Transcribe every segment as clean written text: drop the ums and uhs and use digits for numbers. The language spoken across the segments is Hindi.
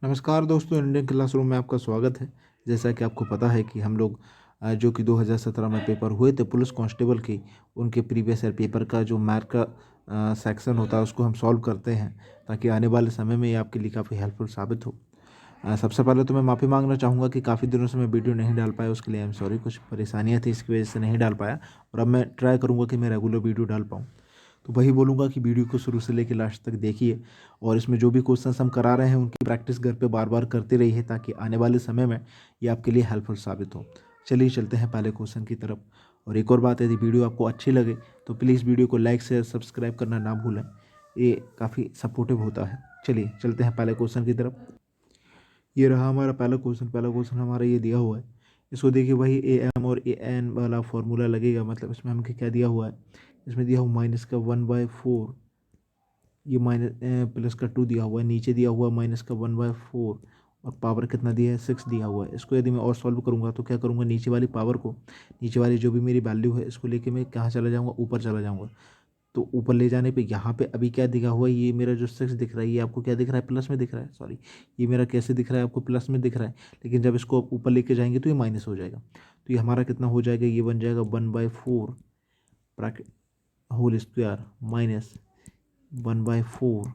नमस्कार दोस्तों, इंडियन क्लासरूम में आपका स्वागत है। जैसा कि आपको पता है कि हम लोग जो कि 2017 में पेपर हुए थे पुलिस कांस्टेबल की, उनके प्रीवियस ईयर पेपर का जो मार्क का सेक्शन होता है उसको हम सॉल्व करते हैं, ताकि आने वाले समय में ये आपके लिए काफ़ी हेल्पफुल साबित हो। सबसे पहले तो मैं माफ़ी मांगना चाहूँगा कि काफ़ी दिनों से मैं वीडियो नहीं डाल पाया, उसके लिए आई एम सॉरी। कुछ परेशानियाँ थी, इसकी वजह से नहीं डाल पाया, और अब मैं ट्राई करूँगा कि मैं रेगुलर वीडियो डाल पाऊँ। तो वही बोलूँगा कि वीडियो को शुरू से लेकर लास्ट तक देखिए, और इसमें जो भी क्वेश्चंस हम करा रहे हैं उनकी प्रैक्टिस घर पे बार बार करते रहिए, ताकि आने वाले समय में ये आपके लिए हेल्पफुल साबित हो। चलिए चलते हैं पहले क्वेश्चन की तरफ। और एक और बात, यदि वीडियो आपको अच्छी लगे तो प्लीज़ वीडियो को लाइक शेयर सब्सक्राइब करना ना भूलें, ये काफ़ी सपोर्टिव होता है। चलिए चलते हैं पहले क्वेश्चन की तरफ। ये रहा हमारा पहला क्वेश्चन हमारा ये दिया हुआ है। इसको देखिए, वही ए एम और ए एन वाला फॉर्मूला लगेगा। मतलब इसमें हमको क्या दिया हुआ है, इसमें दिया हुआ माइनस का 1/4, ये माइनस प्लस का 2 दिया हुआ है, नीचे दिया हुआ माइनस का 1/4, और पावर कितना दिया है 6 दिया हुआ है। इसको यदि मैं और सॉल्व करूँगा तो क्या करूँगा, नीचे वाली पावर को, नीचे वाली जो भी मेरी वैल्यू है इसको लेके मैं कहाँ चला जाऊँगा, ऊपर चला जाऊँगा। तो ऊपर ले जाने पे यहाँ पे अभी क्या दिखा हुआ है, ये मेरा जो 6 दिख रहा है ये आपको क्या दिख रहा है, प्लस में दिख रहा है। सॉरी, ये मेरा कैसे दिख रहा है आपको, प्लस में दिख रहा है। लेकिन जब इसको आप ऊपर लेके जाएंगे तो ये माइनस हो जाएगा। तो ये हमारा कितना हो जाएगा, ये बन जाएगा 1/4 ब्रैकेट होल स्क्वायर माइनस 1/4,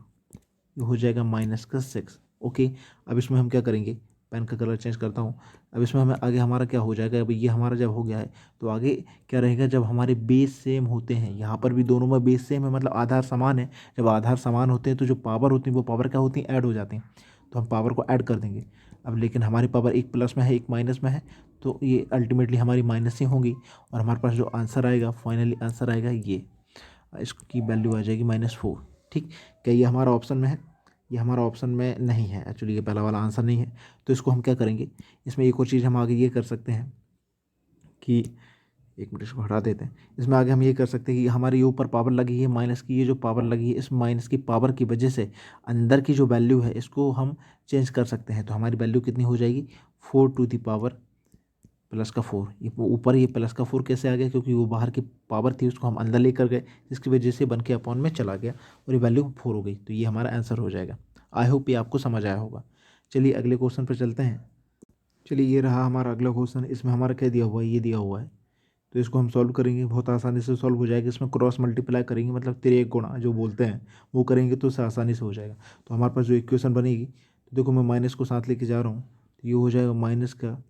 ये हो जाएगा माइनस का 6। ओके, अब इसमें हम क्या करेंगे, पेन का कलर चेंज करता हूँ। अब इसमें हमें आगे हमारा क्या हो जाएगा, अब ये हमारा जब हो गया है तो आगे क्या रहेगा, जब हमारे बेस सेम होते हैं, यहाँ पर भी दोनों में बेस सेम है, मतलब आधार समान है। जब आधार समान होते हैं तो जो पावर होती है वो पावर क्या होती है, ऐड हो जाती हैं। तो हम पावर को ऐड कर देंगे। अब लेकिन हमारी पावर एक प्लस में है एक माइनस में है, तो ये अल्टीमेटली हमारी माइनस ही होंगी, और हमारे पास जो आंसर आएगा, फाइनली आंसर आएगा ये, इसकी वैल्यू आ जाएगी -4। ठीक, क्या ये हमारा ऑप्शन में है, ये हमारा ऑप्शन में नहीं है। एक्चुअली ये पहला वाला आंसर नहीं है। तो इसको हम क्या करेंगे, इसमें एक और चीज़ हम आगे ये कर सकते हैं कि, एक मिनट इसको हटा देते हैं। इसमें आगे हम ये कर सकते हैं कि हमारे ये ऊपर पावर लगी है माइनस की, ये जो पावर लगी है इस माइनस की पावर की वजह से अंदर की जो वैल्यू है इसको हम चेंज कर सकते हैं। तो हमारी वैल्यू कितनी हो जाएगी, 4 प्लस का 4। ये ऊपर ये प्लस का 4 कैसे आ गया, क्योंकि वो बाहर की पावर थी उसको हम अंदर लेकर गए, जिसकी वजह से बन के अपॉन में चला गया और ये वैल्यू 4 हो गई। तो ये हमारा आंसर हो जाएगा। आई होप ये आपको समझ आया होगा। चलिए अगले क्वेश्चन पर चलते हैं। चलिए ये रहा हमारा अगला क्वेश्चन। इसमें हमारा क्या दिया हुआ है, ये दिया हुआ है। तो इसको हम सॉल्व करेंगे, बहुत आसानी से सॉल्व हो जाएगा। इसमें क्रॉस मल्टीप्लाई करेंगे, मतलब तिरेक गुणा जो बोलते हैं वो करेंगे तो आसानी से हो जाएगा। तो हमारे पास जो इक्वेशन बनेगी, तो देखो मैं माइनस को साथ लेके जा रहा हूँ, तो ये हो जाएगा माइनस का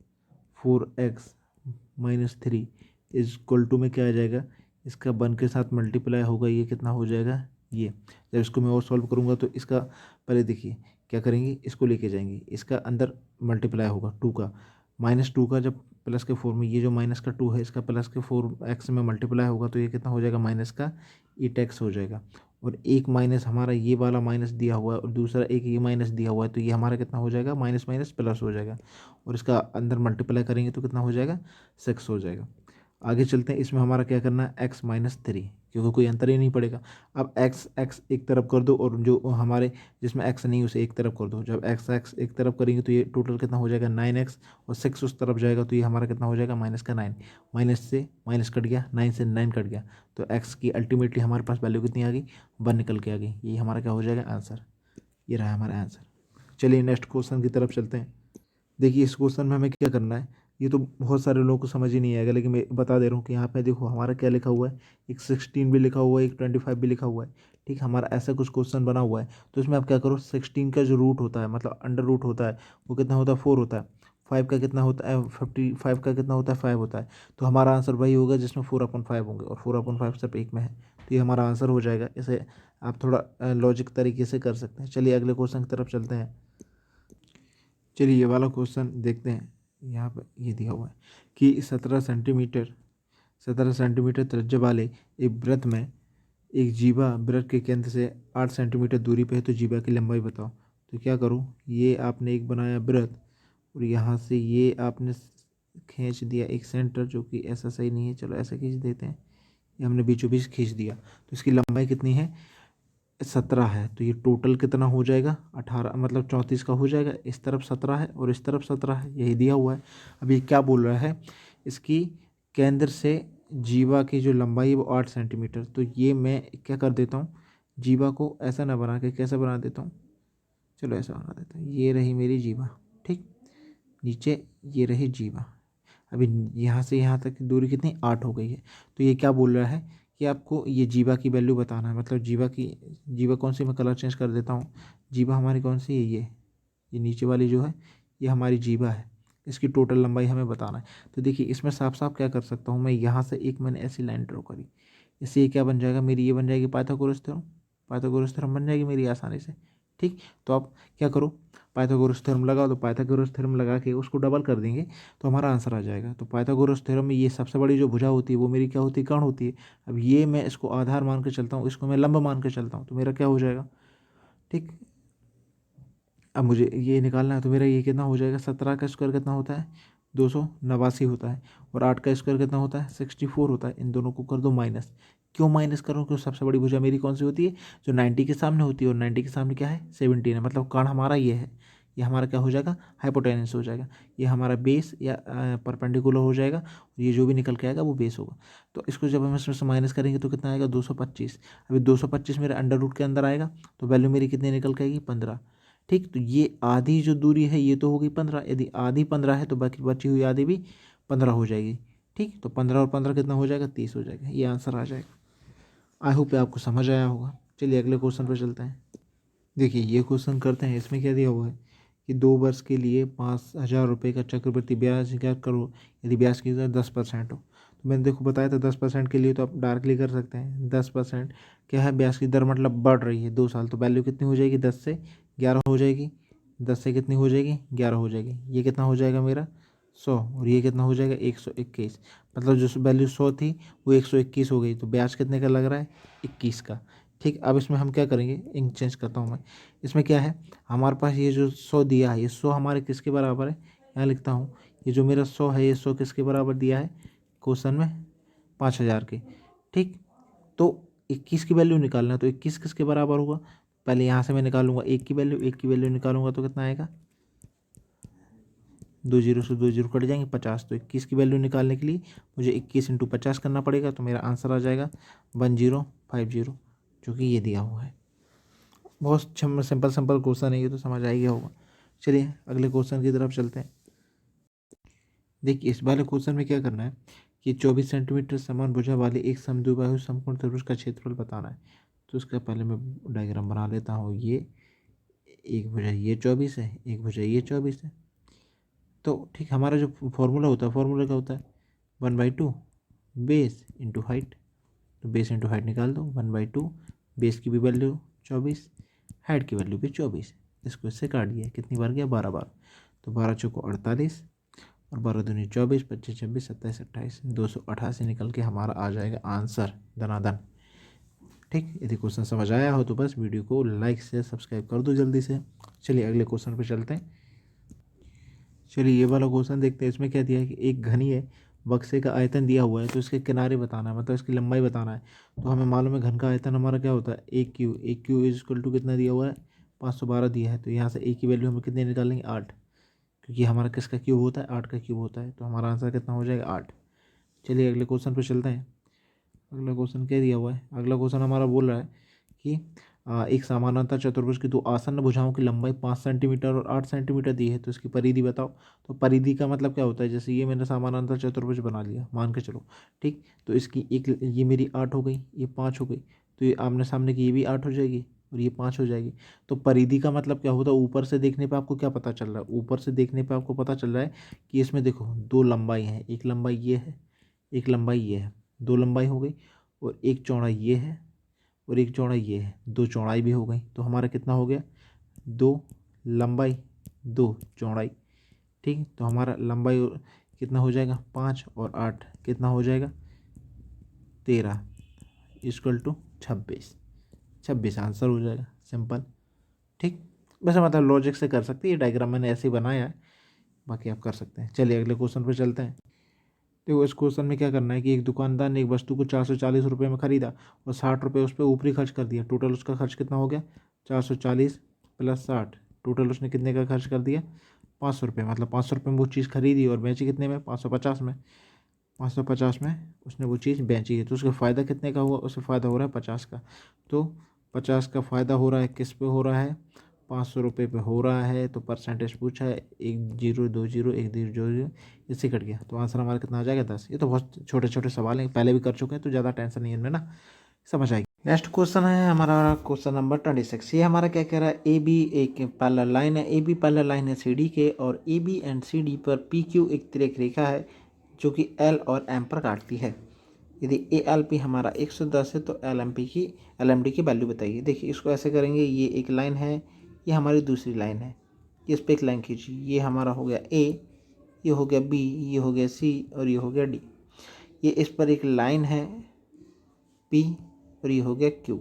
4x-3 इज इक्वल टू में क्या आ जाएगा, इसका 1 के साथ मल्टीप्लाई होगा, ये कितना हो जाएगा ये। जब इसको मैं और सॉल्व करूँगा तो इसका पहले देखिए क्या करेंगे, इसको लेके जाएंगे, इसका अंदर मल्टीप्लाई होगा 2 का, -2 का जब प्लस के 4 में, ये जो माइनस का 2 है इसका प्लस के 4x में मल्टीप्लाई होगा, तो ये कितना हो जाएगा, माइनस का 8x हो जाएगा। और एक माइनस हमारा ये वाला माइनस दिया हुआ है और दूसरा एक ये माइनस दिया हुआ है, तो ये हमारा कितना हो जाएगा, माइनस माइनस प्लस हो जाएगा, और इसका अंदर मल्टीप्लाई करेंगे तो कितना हो जाएगा, 6 हो जाएगा। आगे चलते हैं। इसमें हमारा क्या करना है, x-3, क्योंकि कोई अंतर ही नहीं पड़ेगा। अब x एक तरफ कर दो, और जो हमारे जिसमें x नहीं उसे एक तरफ कर दो। जब x एक तरफ करेंगे तो ये टोटल कितना हो जाएगा, 9x, और 6 उस तरफ जाएगा तो ये हमारा कितना हो जाएगा, माइनस का 9। माइनस से माइनस कट गया, 9 से 9 कट गया, तो x की अल्टीमेटली हमारे पास वैल्यू कितनी आ गई, 1 निकल के आ गई। ये हमारा क्या हो जाएगा, आंसर। ये रहा हमारा आंसर। चलिए नेक्स्ट क्वेश्चन की तरफ चलते हैं। देखिए इस क्वेश्चन में हमें क्या करना है, ये तो बहुत सारे लोगों को समझ ही नहीं आएगा, लेकिन मैं बता दे रहा हूँ कि यहाँ पे देखो हमारा क्या लिखा हुआ है, एक 16 भी लिखा हुआ है, एक 25 भी लिखा हुआ है। ठीक, हमारा ऐसा कुछ क्वेश्चन बना हुआ है। तो इसमें आप क्या करो, 16 का जो रूट होता है, मतलब अंडर रूट होता है, वो कितना होता है, 4 होता है। 5 का कितना होता है, 55 का कितना होता है, 5 होता है। तो हमारा आंसर वही होगा जिसमें 4/5 होंगे, और 4/5 सब एक में है, तो ये हमारा आंसर हो जाएगा। इसे आप थोड़ा लॉजिक तरीके से कर सकते हैं। चलिए अगले क्वेश्चन की तरफ चलते हैं। चलिए ये वाला क्वेश्चन देखते हैं। यहाँ पर ये दिया हुआ है कि 17 सेंटीमीटर त्रिज्या वाले एक वृत्त में एक जीवा वृत्त के केंद्र से 8 सेंटीमीटर दूरी पे है, तो जीवा की लंबाई बताओ। तो क्या करूँ, ये आपने एक बनाया वृत्त, और यहाँ से ये आपने खींच दिया एक सेंटर, जो कि ऐसा सही नहीं है, चलो ऐसा खींच देते हैं। ये हमने बीचों बीच खींच दिया, तो इसकी लंबाई कितनी है, 17 है। तो ये टोटल कितना हो जाएगा, 18, मतलब 34 का हो जाएगा। इस तरफ 17 है और इस तरफ 17 है, यही दिया हुआ है। अब ये क्या बोल रहा है, इसकी केंद्र से जीवा की जो लंबाई है वो 8 सेंटीमीटर। तो ये मैं क्या कर देता हूँ, जीवा को ऐसा ना बना के कैसे बना देता हूँ, चलो ऐसा बना देता हूँ, ये रही मेरी जीवा, ठीक, नीचे ये रही जीवा। अभी यहाँ से यहाँ तक की दूरी कितनी, 8 हो गई है। तो ये क्या बोल रहा है कि आपको ये जीवा की वैल्यू बताना है, मतलब जीवा कौन सी, मैं कलर चेंज कर देता हूँ। जीवा हमारी कौन सी है, ये नीचे वाली जो है ये हमारी जीवा है, इसकी टोटल लंबाई हमें बताना है। तो देखिए इसमें साफ साफ क्या कर सकता हूँ मैं, यहाँ से एक मैंने ऐसी लाइन ड्रॉ करी, इससे ये क्या बन जाएगा मेरी, ये बन जाएगी पाइथागोरस थ्योरम। पाइथागोरस थ्योरम बन जाएगी मेरी आसानी से, ठीक। तो आप क्या करो, पाइथागोरस थ्योरम लगाओ, तो पाइथागोरस थ्योरम लगा के उसको डबल कर देंगे तो हमारा आंसर आ जाएगा। तो पाइथागोरस थ्योरम में ये सबसे बड़ी जो भुजा होती है वो मेरी क्या होती है, कर्ण होती है। अब ये मैं इसको आधार मान के चलता हूँ, इसको मैं लंब मान के चलता हूँ, तो मेरा क्या हो जाएगा, ठीक। अब मुझे ये निकालना है, तो मेरा ये कितना हो जाएगा, 17 का स्क्वायर कितना होता है, 289 होता है, और 8 का स्क्वायर कितना होता है, 64 होता है। इन दोनों को कर दो माइनस। क्यों माइनस करूँ, क्योंकि सबसे बड़ी भुजा मेरी कौन सी होती है, जो 90 के सामने होती है, और 90 के सामने क्या है, 17 है, मतलब कर्ण हमारा ये है, ये हमारा क्या हो जाएगा, हाइपोटेनस हो जाएगा। ये हमारा बेस या परपेंडिकुलर हो जाएगा, और ये जो भी निकल के आएगा वो बेस होगा। तो इसको जब हम इसमें से माइनस करेंगे तो कितना आएगा, 225। अभी 225 मेरे अंडर रूट के अंदर आएगा, तो वैल्यू मेरी कितनी निकल के आएगी, 15, ठीक। तो ये आधी जो दूरी है ये तो होगी 15, यदि आधी 15 है तो बाकी बची हुई आधी भी 15 हो जाएगी, ठीक। तो 15 और 15 कितना हो जाएगा, 30 हो जाएगा, ये आंसर आ जाएगा। आई होप आपको समझ आया होगा। चलिए अगले क्वेश्चन पर चलते हैं। देखिए ये क्वेश्चन करते हैं, इसमें क्या दिया हुआ है कि 2 वर्ष के लिए 5,000 रुपये का चक्रवृद्धि ब्याज क्या करो यदि ब्याज की दर 10% हो। तो मैंने देखो बताया था 10% के लिए तो आप डायरेक्टली कर सकते हैं। 10% क्या है, ब्याज की दर मतलब बढ़ रही है 2 साल, तो वैल्यू कितनी हो जाएगी, 10 से 11 हो जाएगी। 10 से कितनी हो जाएगी, 11 हो जाएगी। ये कितना हो जाएगा मेरा 100, और ये कितना हो जाएगा 121। मतलब जो वैल्यू 100 थी वो 121 हो गई, तो ब्याज कितने का लग रहा है, 21 का, ठीक। अब इसमें हम क्या करेंगे, इंक चेंज करता हूँ मैं। इसमें क्या है, हमारे पास ये जो 100 दिया है, ये 100 हमारे किसके बराबर है, यहाँ लिखता हूँ, ये जो मेरा 100 है, ये 100 किसके बराबर दिया है क्वेश्चन में, 5,000 के, ठीक। तो 21 की वैल्यू निकालना है, तो 21 किसके बराबर होगा, पहले यहाँ से मैं निकालूंगा 1 की वैल्यू निकालूंगा तो कितना आएगा, 2 जीरो से 2 जीरो कट जाएंगे, 50। तो 21 की वैल्यू निकालने के लिए मुझे 21 इंटू 50 करना पड़ेगा, तो मेरा आंसर आ जाएगा 1050, जो कि ये दिया हुआ है। बहुत सिंपल सिंपल क्वेश्चन है ये, तो समझ आ ही गया होगा। चलिए अगले क्वेश्चन की तरफ चलते हैं। देखिए इस वाले क्वेश्चन में क्या करना है कि 24 सेंटीमीटर समान भुजा वाले एक समद्विबाहु समकोण त्रिभुज का क्षेत्रफल बताना है। तो इसका पहले मैं डायग्राम बना लेता हूँ। ये एक भुजा ये 24 है, एक भुजा ये 24 है। तो ठीक, हमारा जो फॉर्मूला होता है, फॉर्मूला क्या होता है, 1/2 बेस इंटू हाइट। तो बेस इंटू हाइट निकाल दो, 1/2 बेस की भी वैल्यू 24, हाइट की वैल्यू भी 24। इसको इससे काट दिया, कितनी बार गया, 12 बार। तो 12 चौको 48, और 12 दूनी 24, 25 26 27 28, 288 निकल के हमारा आ जाएगा आंसर धनाधन, ठीक। यदि क्वेश्चन समझ आया हो तो बस वीडियो को लाइक से सब्सक्राइब कर दो जल्दी से। चलिए अगले क्वेश्चन पर चलते हैं। चलिए ये वाला क्वेश्चन देखते हैं। इसमें क्या दिया है कि एक घनी है, बक्से का आयतन दिया हुआ है, तो इसके किनारे बताना है, मतलब इसकी लंबाई बताना है। तो हमें मालूम है घन का आयतन हमारा क्या होता है, 1 क्यू इज इक्वल टू कितना दिया हुआ है, 512 दिया है। तो यहाँ से की वैल्यू हम कितने निकालेंगे, 8, क्योंकि हमारा किसका क्यूब होता है, 8 का क्यूब होता है। तो हमारा आंसर कितना हो जाएगा, 8। चलिए अगले क्वेश्चन पर चलते हैं। अगला क्वेश्चन क्या दिया हुआ है, अगला क्वेश्चन हमारा बोल रहा है कि एक समानांतर चतुर्भुज की दो आसन्न भुजाओं की लंबाई 5 सेंटीमीटर और 8 सेंटीमीटर दी है, तो इसकी परिधि बताओ। तो परिधि का मतलब क्या होता है, जैसे ये मैंने समानांतर चतुर्भुज बना लिया मान के चलो, ठीक। तो इसकी एक ये मेरी 8 हो गई, ये 5 हो गई, तो ये आमने सामने की ये भी 8 हो जाएगी और ये 5 हो जाएगी। तो परिधि का मतलब क्या होता है, ऊपर से देखने पे आपको क्या पता चल रहा है, ऊपर से देखने पे आपको पता चल रहा है कि इसमें देखो दो लंबाई है, एक लंबाई ये है, एक लंबाई ये है, दो लंबाई हो गई, और एक चौड़ाई ये है और एक चौड़ाई ये है, दो चौड़ाई भी हो गई। तो हमारा कितना हो गया, 2 लंबाई 2 चौड़ाई, ठीक। तो हमारा लंबाई कितना हो जाएगा, 5 और 8 कितना हो जाएगा, 13 इक्वल टू 26। 26 आंसर हो जाएगा, सिंपल, ठीक। वैसे मतलब लॉजिक से कर सकते हैं, ये डायग्राम मैंने ऐसे ही बनाया है, बाकी आप कर सकते हैं। चलिए अगले क्वेश्चन पर चलते हैं। देखो इस क्वेश्चन में क्या करना है कि एक दुकानदार ने एक वस्तु को 440 रुपये में खरीदा और 60 रुपये उस पर ऊपरी खर्च कर दिया। टोटल उसका खर्च कितना हो गया, 440 प्लस 60, टोटल उसने कितने का खर्च कर दिया, 500 रुपये। मतलब 500 रुपये में वो चीज़ खरीदी और बेची कितने में, 550 में। 550 में उसने वो चीज़ बेची है, तो उसका फ़ायदा कितने का हुआ, उसे फ़ायदा हो रहा है 50 का। तो 50 का फ़ायदा हो रहा है किस पे हो रहा है, 500 रुपये पे हो रहा है, तो परसेंटेज पूछा है 1020 1000, इससे कट गया, तो आंसर हमारा कितना आ जाएगा 10। ये तो बहुत छोटे छोटे सवाल हैं, पहले भी कर चुके हैं, तो ज़्यादा टेंशन नहीं है इनमें ना, समझ आएगी। नेक्स्ट क्वेश्चन है हमारा क्वेश्चन नंबर 26। ये हमारा क्या कह रहा है, ए बी एक पैरेलल लाइन है, ए बी पैरेलल लाइन है सी डी के, और A B and C D पर पी क्यू एक तिर्यक रेखा है जो कि एल और एम पर काटती है। यदि ए एल पी हमारा 110 है तो एल एम डी की वैल्यू बताइए। देखिए इसको ऐसे करेंगे, ये एक लाइन है, ये हमारी दूसरी लाइन है, इस पर एक लाइन खींचिए, ये हमारा हो गया ए, ये हो गया बी, ये हो गया सी और ये हो गया डी। ये इस पर एक लाइन है पी और ये हो गया क्यू।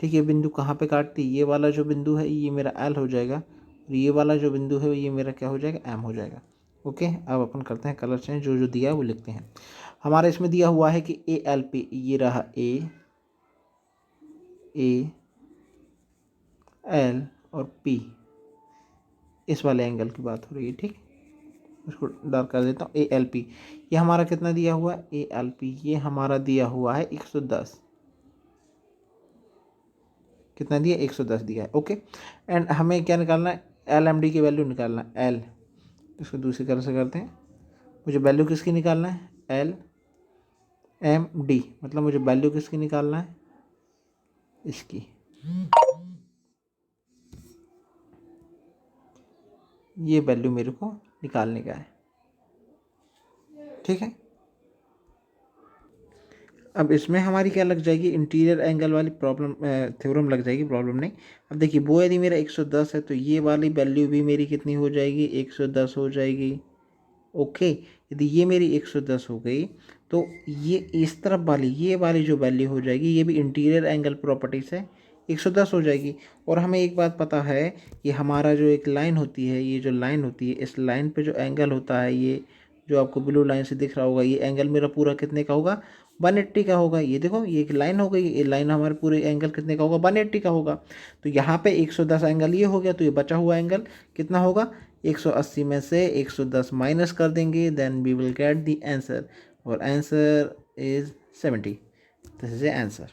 ठीक है, बिंदु कहाँ पे काटती है, ये वाला जो बिंदु है ये मेरा एल हो जाएगा, और ये वाला जो बिंदु है ये मेरा क्या हो जाएगा, एम हो जाएगा। ओके, अब अपन करते हैं कलर चेंज, जो जो दिया है वो लिखते हैं। हमारा इसमें दिया हुआ है कि ए एल पी, ये रहा ए एल और पी, इस वाले एंगल की बात हो रही है। ठीक, उसको डार्क कर देता हूँ। ए एल पी ये हमारा कितना दिया हुआ है, ए एल पी ये हमारा दिया हुआ है 110, कितना दिया 110 दिया है। ओके, एंड हमें क्या निकालना है, एल एम डी की वैल्यू निकालना है। एल, इसको दूसरी तरह से करते हैं, मुझे वैल्यू किसकी निकालना है, एल एम डी, मतलब मुझे वैल्यू किसकी निकालना है, इसकी। ये वैल्यू मेरे को निकालने का है। ठीक है, अब इसमें हमारी क्या लग जाएगी, इंटीरियर एंगल वाली प्रॉब्लम थ्योरम लग जाएगी, प्रॉब्लम नहीं। अब देखिए वो यदि मेरा 110 है तो ये वाली वैल्यू भी मेरी कितनी हो जाएगी, 110 हो जाएगी। ओके, यदि ये मेरी 110 हो गई तो ये इस तरफ वाली, ये वाली जो वैल्यू हो जाएगी, ये भी इंटीरियर एंगल प्रॉपर्टीज है, 110 हो जाएगी। और हमें एक बात पता है कि हमारा जो एक लाइन होती है, ये जो लाइन होती है, इस लाइन पे जो एंगल होता है, ये जो आपको ब्लू लाइन से दिख रहा होगा, ये एंगल मेरा पूरा कितने का होगा, 180 का होगा। ये देखो ये एक लाइन हो गई, ये लाइन हमारे पूरे एंगल कितने का होगा, 180 का होगा। तो यहाँ पे 110 एंगल ये हो गया, तो ये बचा हुआ एंगल कितना होगा, 180 में से 110 माइनस कर देंगे, then we will get the answer, और answer is 70। This is a answer.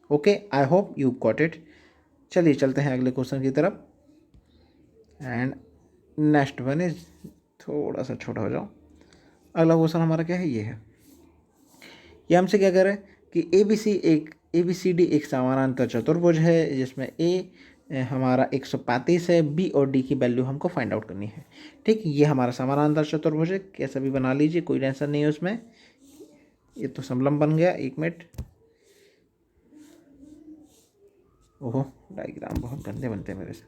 Okay, I hope you got it. चलिए चलते हैं अगले क्वेश्चन की तरफ, एंड नेक्स्ट वन इज, थोड़ा सा छोटा हो जाओ। अगला क्वेश्चन हमारा क्या है, ये है, ये हमसे क्या कह रहा है कि ए बी सी डी एक समानांतर चतुर्भुज है जिसमें ए हमारा 135 है, बी और डी की वैल्यू हमको फाइंड आउट करनी है। ठीक, ये हमारा समानांतर चतुर्भुज है, कैसा भी बना लीजिए, कोई टेंशन नहीं है उसमें। ये तो समलंब बन गया, एक मिनट, ओहो डायग्राम बहुत गंदे बनते हैं मेरे से।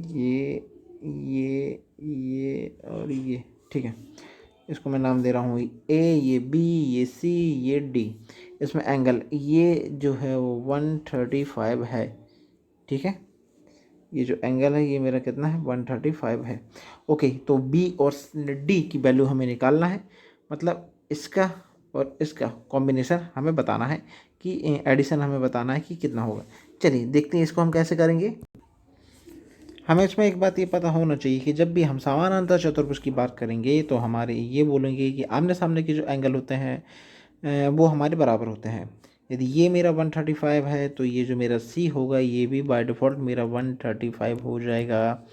ये और ये, ठीक है, इसको मैं नाम दे रहा हूँ ए, ये बी, ये सी, ये डी। इसमें एंगल ये जो है वो 135 है। ठीक है, ये जो एंगल है ये मेरा कितना है, 135 है। ओके, तो बी और डी की वैल्यू हमें निकालना है, मतलब इसका और इसका कॉम्बिनेशन हमें बताना है, कि एडिशन हमें बताना है कि कितना होगा। चलिए देखते हैं इसको हम कैसे करेंगे। हमें इसमें एक बात ये पता होना चाहिए कि जब भी हम समानांतर चतुर्भुज की बात करेंगे तो हमारे ये बोलेंगे कि आमने सामने के जो एंगल होते हैं वो हमारे बराबर होते हैं। यदि ये मेरा 135 है तो ये जो मेरा सी होगा ये भी बाय डिफ़ॉल्ट मेरा 135 हो जाएगा।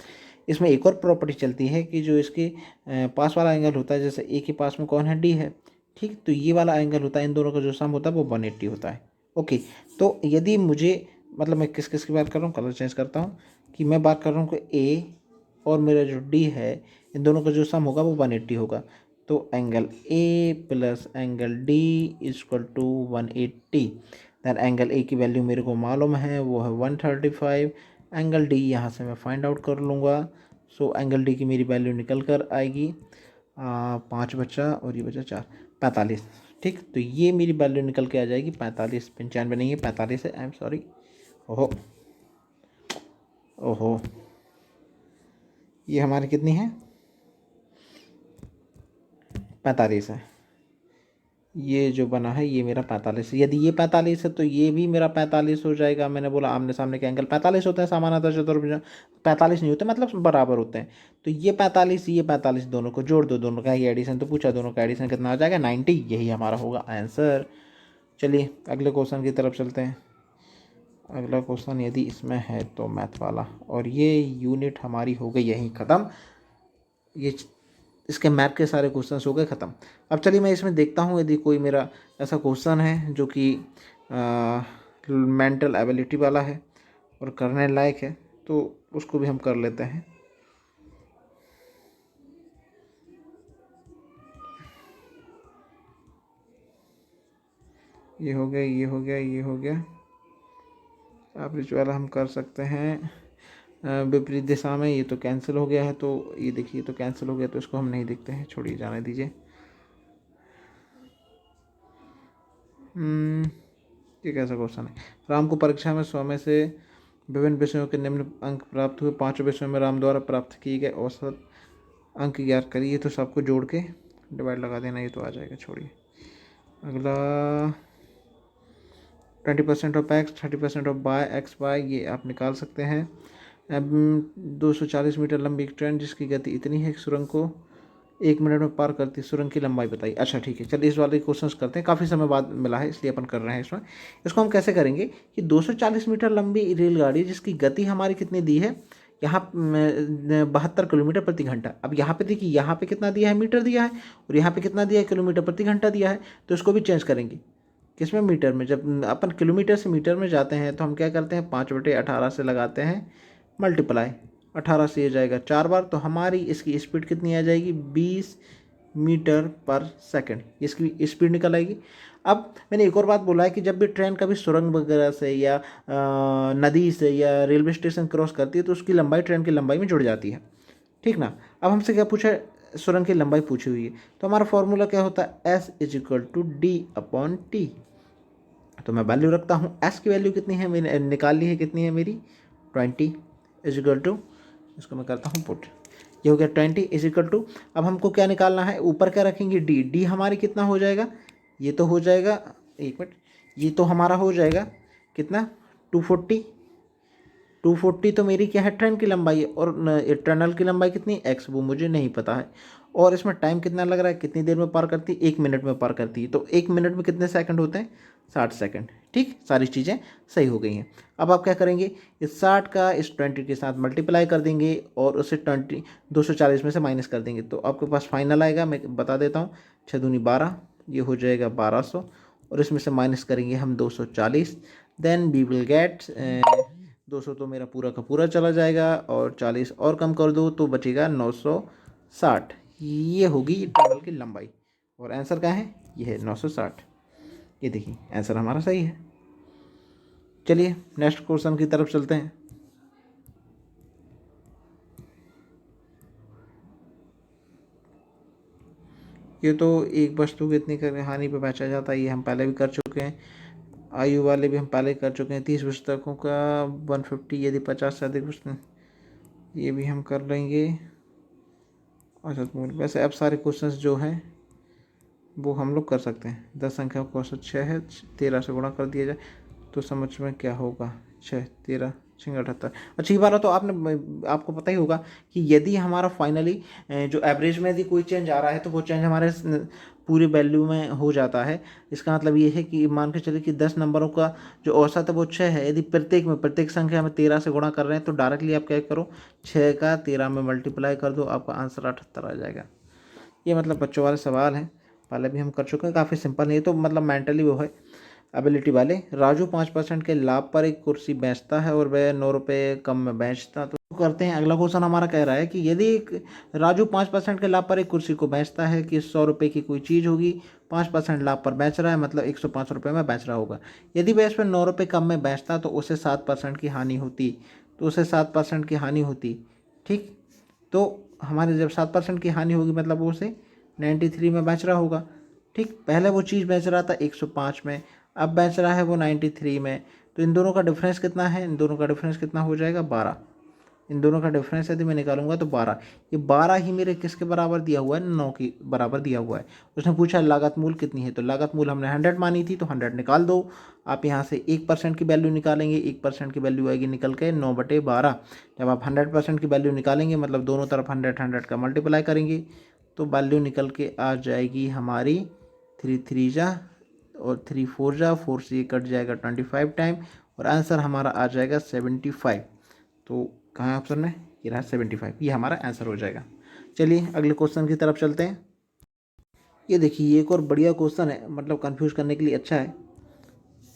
इसमें एक और प्रॉपर्टी चलती है कि जो इसके पास वाला एंगल होता है, जैसे ए के पास में कौन है, डी है। ठीक, तो ये वाला एंगल होता है, इन दोनों का जो सम होता है वो 180 होता है। ओके, तो यदि मुझे, मतलब मैं किस किस की बात कर रहा हूँ, कलर चेंज करता हूँ, कि मैं बात कर रहा हूँ कि ए और मेरा जो डी है, इन दोनों का जो सम होगा वो 180 होगा। तो angle A plus angle D is equal to 180। Then angle A की वैल्यू मेरे को मालूम है, वो है 135। एंगल डी यहाँ से मैं फाइंड आउट कर लूँगा। सो एंगल डी की मेरी वैल्यू निकल कर आएगी 5 बचा और ये बचा 4, 45। ठीक, तो ये मेरी वैल्यू निकल के आ जाएगी 45, 95 नहीं है, 45 है, आई एम सॉरी। ओहो, ये हमारी कितनी है, 45 है। ये जो बना है ये मेरा 45 है। यदि ये 45 है तो ये भी मेरा 45 हो जाएगा। मैंने बोला आमने सामने के एंगल 45 होते हैं, समानांतर चतुर्भुज 45 नहीं होते, मतलब बराबर होते हैं। तो ये 45 दोनों को जोड़ दो, दोनों का ही एडिशन तो पूछा, दोनों का एडिशन कितना आ जाएगा, 90। यही हमारा होगा आंसर। चलिए अगले क्वेश्चन की तरफ चलते हैं। अगला क्वेश्चन यदि इसमें है तो मैथ वाला, और ये यूनिट हमारी हो गई यहीं ख़त्म। ये इसके मैथ के सारे क्वेश्चंस हो गए ख़त्म। अब चलिए मैं इसमें देखता हूँ यदि कोई मेरा ऐसा क्वेश्चन है जो कि मेंटल एबिलिटी वाला है और करने लायक है, तो उसको भी हम कर लेते हैं। ये हो गया, ये हो गया, ये हो गया। एवरेज वाला हम कर सकते हैं विपरीत दिशा में। ये तो कैंसिल हो गया है, तो ये देखिए तो कैंसिल हो गया, तो इसको हम नहीं देखते हैं, छोड़िए, जाने दीजिए। ये कैसा क्वेश्चन है। राम को परीक्षा में 100 में से विभिन्न विषयों के निम्न अंक प्राप्त हुए। 5 विषयों में राम द्वारा प्राप्त किए गए औसत अंक ज्ञात करिए। तो सबको जोड़ के डिवाइड लगा देना, ये तो आ जाएगा, छोड़िए। अगला 20% of X, 30% of Y, X Y, ये आप निकाल सकते हैं। 240 मीटर लंबी एक ट्रेन जिसकी गति इतनी है कि सुरंग को 1 मिनट में पार करती, सुरंग की लंबाई बताइए। अच्छा ठीक है, चलिए इस वाले क्वेश्चन करते हैं, काफ़ी समय बाद मिला है इसलिए अपन कर रहे हैं इसमें। इसको हम कैसे करेंगे कि 240 मीटर लंबी रेलगाड़ी जिसकी गति हमारी कितनी दी है, यहाँ 72 किलोमीटर प्रति घंटा। अब यहाँ पे देखिए, यहाँ पे कितना दिया है, मीटर दिया है, और यहाँ पे कितना दिया है, किलोमीटर प्रति घंटा दिया है। तो इसको भी चेंज करेंगे, किसमें, मीटर में। जब अपन किलोमीटर से मीटर में जाते हैं तो हम क्या करते हैं, 5/18 से लगाते हैं मल्टीप्लाई। 18 से ये जाएगा 4 बार, तो हमारी इसकी स्पीड कितनी आ जाएगी, 20 मीटर पर सेकंड, इसकी स्पीड निकल आएगी। अब मैंने एक और बात बोला है कि जब भी ट्रेन कभी सुरंग वगैरह से या नदी से या रेलवे स्टेशन क्रॉस करती है तो उसकी लंबाई ट्रेन की लंबाई में जुड़ जाती है, ठीक ना। अब हमसे क्या पूछा है, सुरंग की लंबाई पूछी हुई है, तो हमारा फॉर्मूला क्या होता है, S = D/T। तो मैं वैल्यू रखता हूँ, S की वैल्यू कितनी है, मैंने निकाल ली है, कितनी है मेरी, 20 = इसको मैं करता हूँ पुट। ये हो गया 20 = अब हमको क्या निकालना है, ऊपर क्या रखेंगे, D हमारी कितना हो जाएगा, ये तो हो जाएगा, एक मिनट, ये तो हमारा हो जाएगा कितना, 240 तो मेरी क्या है, ट्रेन की लंबाई है, और टनल की लंबाई कितनी, x, वो मुझे नहीं पता है। और इसमें टाइम कितना लग रहा है, कितनी देर में पार करती है, 1 मिनट में पार करती है। तो 1 मिनट में कितने सेकंड होते हैं, 60 सेकंड। ठीक, सारी चीज़ें सही हो गई हैं। अब आप क्या करेंगे, इस 60 का इस 20 के साथ मल्टीप्लाई कर देंगे और उसे 240 में से माइनस कर देंगे, तो आपके पास फाइनल आएगा। मैं बता देता हूँ, 6 दूनी 12, ये हो जाएगा 1200, और इसमें से माइनस करेंगे हम 240, देन वी विल गेट 200 तो मेरा पूरा का पूरा चला जाएगा, और 40 और कम कर दो तो बचेगा 960। ये होगी टनल की लंबाई, और आंसर क्या है, ये है 960। ये देखिए आंसर हमारा सही है। चलिए नेक्स्ट क्वेश्चन की तरफ चलते हैं। ये तो एक वस्तु कितनी हानि पे बेचा जाता है, ये हम पहले भी कर चुके हैं। आयु वाले भी हम पहले कर चुके हैं। 30 पुस्तकों का 150 यदि 50 से अधिक पुस्तक, ये भी हम कर लेंगे। औसत मूल्य, वैसे अब सारे क्वेश्चंस जो हैं वो हम लोग कर सकते हैं। 10 संख्या का औसत 6 है, 13 से गुणा कर दिया जाए तो समझ में क्या होगा, 6 13 6 78। अच्छा, ये वाला तो आपको पता ही होगा कि यदि हमारा फाइनली जो एवरेज में यदि कोई चेंज आ रहा है तो वो चेंज हमारे पूरी वैल्यू में हो जाता है। इसका मतलब ये है कि मान के चलिए कि 10 नंबरों का जो औसत है वो 6 है। यदि प्रत्येक संख्या में 13 से गुणा कर रहे हैं तो डायरेक्टली आप क्या करो, 6 का 13 में मल्टीप्लाई कर दो, आपका आंसर 78 आ जाएगा। ये मतलब बच्चों वाले सवाल हैं, पहले भी हम कर चुके हैं, काफ़ी सिंपल है। ये तो मतलब मेंटली वो है एबिलिटी वाले। राजू 5% के लाभ पर एक कुर्सी बेचता है और वह 9 रुपये कम में बेचता, तो करते हैं। अगला क्वेश्चन हमारा कह रहा है कि यदि राजू 5% के लाभ पर एक कुर्सी को बेचता है कि 100 रुपये की कोई चीज़ होगी, 5% लाभ पर बेच रहा है, मतलब 105 रुपये में बेच रहा होगा। यदि वह इस पर 9 रुपये कम में बेचता तो उसे 7% की हानि होती, ठीक। तो हमारे जब 7% की हानि होगी मतलब वो उसे 93 में बेच रहा होगा, ठीक। पहले वो चीज़ बेच रहा था 105 में, अब बेच रहा है वो 93 में। तो इन दोनों का डिफरेंस कितना है, इन दोनों का डिफरेंस कितना हो जाएगा, 12। इन दोनों का डिफरेंस यदि मैं निकालूंगा तो 12। ये 12 ही मेरे किसके बराबर दिया हुआ है, 9 की बराबर दिया हुआ है। उसने पूछा लागत मूल कितनी है, तो लागत मूल हमने 100 मानी थी, तो 100 निकाल दो। आप यहाँ से 1% की वैल्यू निकालेंगे, 1% की वैल्यू आएगी निकल के 9/12। जब आप 100% की वैल्यू निकालेंगे मतलब दोनों तरफ 100 का मल्टीप्लाई करेंगे तो वैल्यू निकल के आ जाएगी हमारी 3 3 जा और 3 4 जा, 4 से ये कट जाएगा 25 टाइम, और आंसर हमारा आ जाएगा 75। तो कहाँ है ऑप्शन में, ये रहा 75, ये हमारा आंसर हो जाएगा। चलिए अगले क्वेश्चन की तरफ चलते हैं। ये देखिए ये एक और बढ़िया क्वेश्चन है, मतलब कंफ्यूज करने के लिए अच्छा है,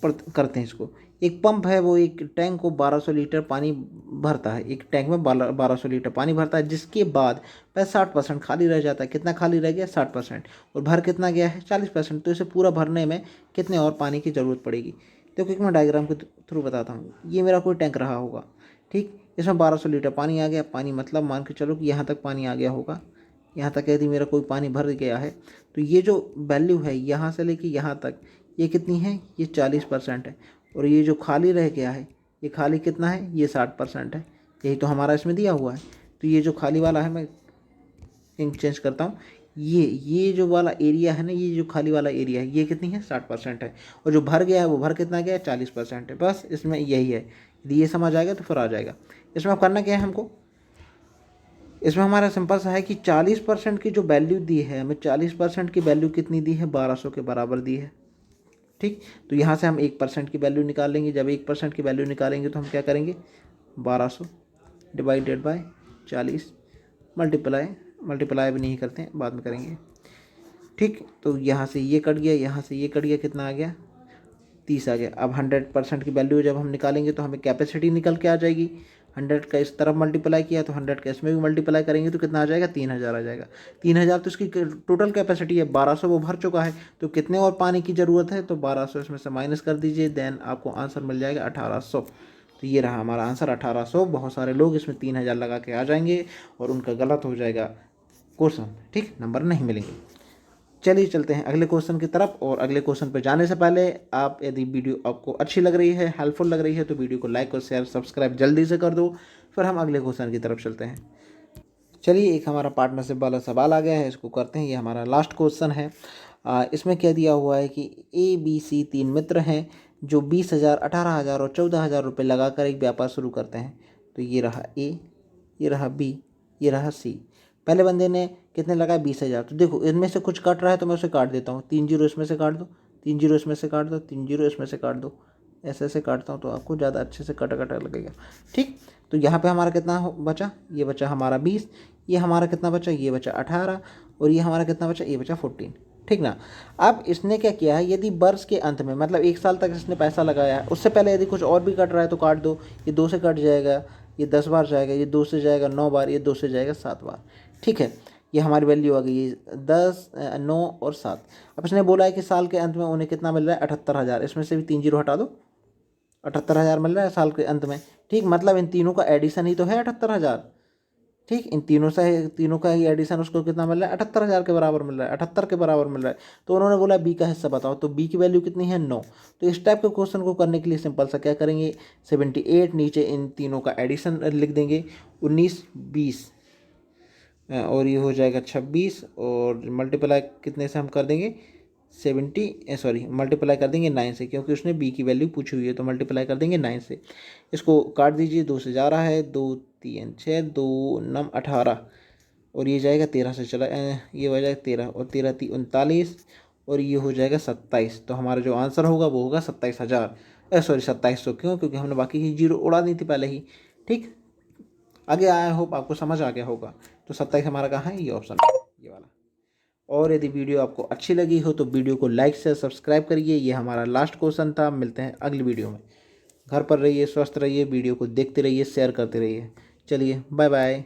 पर करते हैं इसको। एक पंप है, वो एक टैंक को 1200 लीटर पानी भरता है, एक टैंक में 1200 लीटर पानी भरता है, जिसके बाद 60% खाली रह जाता है। कितना खाली रह गया, 60%, और भर कितना गया है, 40%। तो इसे पूरा भरने में कितने और पानी की ज़रूरत पड़ेगी। देखो एक मैं डायग्राम के थ्रू बताता हूँ। ये मेरा कोई टैंक रहा होगा, ठीक, इसमें 1200 लीटर पानी आ गया। पानी मतलब मान के चलो कि यहाँ तक पानी आ गया होगा, यहाँ तक यदि मेरा कोई पानी भर गया है, तो ये जो वैल्यू है यहाँ से लेके यहाँ तक, ये कितनी है, ये 40% है। और ये जो खाली रह गया है, ये खाली कितना है, ये 60% है। यही तो हमारा इसमें दिया हुआ है। तो ये जो खाली वाला है, मैं इंक चेंज करता हूँ, ये जो वाला एरिया है ना, ये जो खाली वाला एरिया है, ये कितनी है, 60% है। और जो भर गया है, वो भर कितना गया है, 40% है। बस इसमें यही है। यदि ये समझ आएगा तो फिर आ जाएगा। इसमें अब करना क्या है हमको, इसमें हमारा सिंपल सा है कि 40% की जो वैल्यू दी है हमें, 40% की वैल्यू कितनी दी है, 1200 के बराबर दी है, ठीक। तो यहाँ से हम 1% की वैल्यू निकाल लेंगे। जब 1% की वैल्यू निकालेंगे तो हम क्या करेंगे, 1200 डिवाइडेड बाय 40, मल्टीप्लाई भी नहीं करते हैं, बाद में करेंगे, ठीक। तो यहाँ से ये कट गया, यहाँ से ये कट गया, कितना आ गया, 30 आ गया। अब 100% की वैल्यू जब हम निकालेंगे तो हमें कैपेसिटी निकल के आ जाएगी। 100 का इस तरफ मल्टीप्लाई किया तो 100 का इसमें भी मल्टीप्लाई करेंगे तो कितना आ जाएगा, 3000 आ जाएगा। 3000 तो इसकी टोटल कैपेसिटी है, 1200 वो भर चुका है। तो कितने और पानी की ज़रूरत है, तो 1200 इसमें से माइनस कर दीजिए, देन आपको आंसर मिल जाएगा 1800। तो ये रहा हमारा आंसर 1800। बहुत सारे लोग इसमें 3000 लगा के आ जाएंगे और उनका गलत हो जाएगा क्वेश्चन, ठीक, नंबर नहीं मिलेंगे। चलिए चलते हैं अगले क्वेश्चन की तरफ। और अगले क्वेश्चन पर जाने से पहले आप, यदि वीडियो आपको अच्छी लग रही है, हेल्पफुल लग रही है, तो वीडियो को लाइक और शेयर सब्सक्राइब जल्दी से कर दो। फिर हम अगले क्वेश्चन की तरफ चलते हैं। चलिए एक हमारा पार्टनरशिप वाला सवाल आ गया है, इसको करते हैं। ये हमारा लास्ट क्वेश्चन है। इसमें क्या दिया हुआ है कि ABC 3 मित्र हैं जो 20,000, 18,000 और 14,000 रुपये लगाकर एक व्यापार शुरू करते हैं। तो ये रहा A, ये रहा B, ये रहा C। पहले बंदे ने कितने लगाए, 20,000। तो देखो इनमें से कुछ कट रहा है तो मैं उसे काट देता हूँ। 3 जीरो इसमें से काट दो, 3 जीरो इसमें से काट दो, 3 जीरो इसमें से काट दो। ऐसे ऐसे काटता हूँ तो आपको ज़्यादा अच्छे से कटा कटा लगेगा, ठीक। तो यहाँ पे हमारा कितना बचा, ये बचा हमारा 20, ये हमारा कितना बचा, ये बचा 18, और ये हमारा कितना बचा, ये बचा 14, ठीक ना। अब इसने क्या किया है, यदि वर्ष के अंत में, मतलब 1 साल तक इसने पैसा लगाया है, उससे पहले यदि कुछ और भी कट रहा है तो काट दो। ये 2 से कट जाएगा, ये 10 बार जाएगा, ये 2 से जाएगा 9 बार, ये 2 से जाएगा 7 बार, ठीक है। ये हमारी वैल्यू आ गई 10, 9 और 7। अब इसने बोला है कि साल के अंत में उन्हें कितना मिल रहा है, 78,000। इसमें से भी 3 जीरो हटा दो, 78,000 मिल रहा है साल के अंत में, ठीक। मतलब इन तीनों का एडिशन ही तो है 78,000, ठीक। इन तीनों का ही एडिशन उसको कितना मिल रहा है, 78,000 के बराबर मिल रहा है, 78 के बराबर मिल रहा है। तो उन्होंने बोला बी का हिस्सा बताओ, तो बी की वैल्यू कितनी है, 9। तो इस टाइप के क्वेश्चन को करने के लिए सिंपल सा क्या करेंगे, 78, नीचे इन तीनों का एडिशन लिख देंगे, 19, 20, और ये हो जाएगा 26, और मल्टीप्लाई कितने से हम कर देंगे, मल्टीप्लाई कर देंगे 9 से, क्योंकि उसने बी की वैल्यू पूछी हुई है, तो मल्टीप्लाई कर देंगे 9 से। इसको काट दीजिए, 2 से जा रहा है, 2 3 6, 2 9 18, और ये जाएगा 13 से, चला ये हो जाएगा 13, और 13 3 39, और ये हो जाएगा 27। तो हमारा जो आंसर होगा वो होगा 27,000, 2700। क्यों, क्योंकि हमने बाकी की जीरो उड़ा दी थी पहले ही, ठीक। आगे आया, होप आपको समझ आ गया होगा। तो 27 हमारा कहाँ है, ये ऑप्शन है, ये वाला। और यदि वीडियो आपको अच्छी लगी हो तो वीडियो को लाइक से सब्सक्राइब करिए। ये हमारा लास्ट क्वेश्चन था। मिलते हैं अगली वीडियो में। घर पर रहिए, स्वस्थ रहिए, वीडियो को देखते रहिए, शेयर करते रहिए। चलिए बाय बाय।